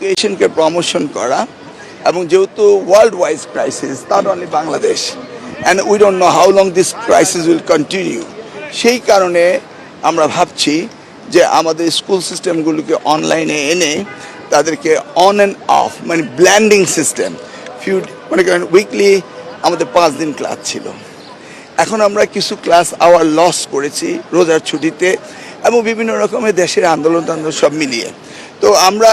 এডুকেশনকে promotion করা এবং যেহেতু world wise crisis not only Bangladesh and we don't know how long this crisis will continue, সেই কারণে আমরা ভাবছি যে আমাদের স্কুল সিস্টেমগুলোকে অনলাইনে এনে তাদেরকে অন অ্যান্ড অফ মানে ব্ল্যান্ডিং সিস্টেম মনে করেন উইকলি আমাদের 5 দিন ক্লাস ছিল, এখন আমরা কিছু ক্লাস আওয়ার লস করেছি রোজার ছুটিতে এবং বিভিন্ন রকমের দেশের আন্দোলন সব মিলিয়ে। তো আমরা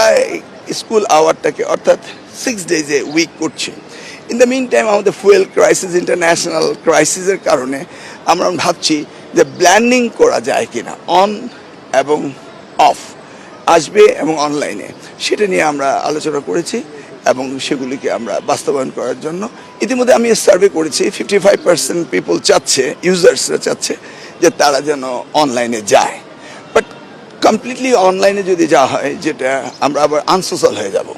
স্কুল আওয়ারটাকে অর্থাৎ 6 ডেজে উইক করছি। ইন দ্য মিন টাইম আমাদের ফুয়েল ক্রাইসিস, ইন্টারন্যাশনাল ক্রাইসিসের কারণে আমরা ভাবছি যে ব্ল্যান্ডিং করা যায় কিনা, অন এবং অফ আসবে এবং অনলাইনে, সেটা নিয়ে আমরা আলোচনা করেছি এবং সেগুলিকে আমরা বাস্তবায়ন করার জন্য ইতিমধ্যে আমি সার্ভে করেছি। 55% পিপল চাচ্ছে, ইউজার্সরা চাচ্ছে যে তারা যেন অনলাইনে যায়, বাট কমপ্লিটলি অনলাইনে যদি যাওয়া হয় যেটা আমরা আবার আনসোশ্যাল হয়ে যাব,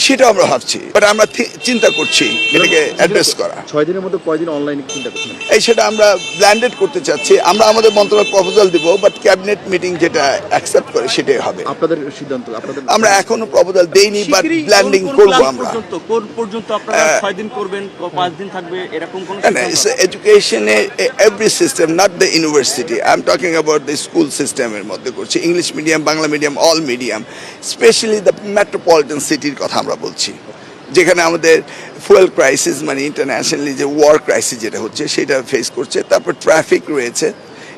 সেটা আমরা ভাবছি, বাট আমরা চিন্তা করছি এটাকে অ্যাড্রেস করা। 6 দিনের মধ্যে কয়দিন অনলাইনে চিন্তা করছেন? সেটা আমরা ব্ল্যান্ডেড করতে চাচ্ছি। আমরা আমাদের মন্ত্রণালয় প্রপোজাল দিব, বাট ক্যাবিনেট মিটিং যেটা অ্যাকসেপ্ট করে সেটাই হবে। আপনাদের সিদ্ধান্ত? আমরা এখনো প্রপোজাল দেইনি, বাট ব্ল্যান্ডিং করব আমরা। কোন পর্যন্ত আপনারা 6 দিন করবেন, 5 দিন থাকবে, এরকম কোন? এডুকেশনে every system, not the university, I am talking about the school সিস্টেমের মধ্যে করছি। English medium, Bangla medium, all medium, specially the metropolitan সিটির কথা আমরা বলছি, যেখানে আমাদের ফুয়েল ক্রাইসিস মানে ইন্টারন্যাশনালি যে ওয়ার ক্রাইসিস যেটা হচ্ছে সেটা ফেস করছে, তারপর ট্রাফিক রয়েছে,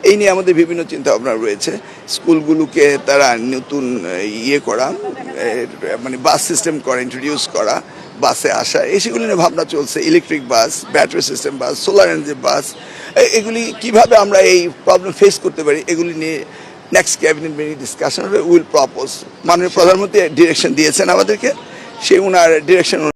এই নিয়ে আমাদের বিভিন্ন চিন্তা ভাবনা রয়েছে। স্কুলগুলোকে তারা নতুন করা মানে বাস সিস্টেম করা, ইন্ট্রোডিউস করা, বাসে আসা, এই সেগুলি নিয়ে ভাবনা চলছে। ইলেকট্রিক বাস, ব্যাটারি সিস্টেম বাস, সোলার এনার্জি বাস, এগুলি কিভাবে আমরা এই প্রবলেম ফেস করতে পারি, এগুলি নিয়ে next cabinet meeting discussion will propose. মাননীয় প্রধানমন্ত্রী ডিরেকশন দিয়েছেন আমাদেরকে, সেই ওনার ডিরেকশন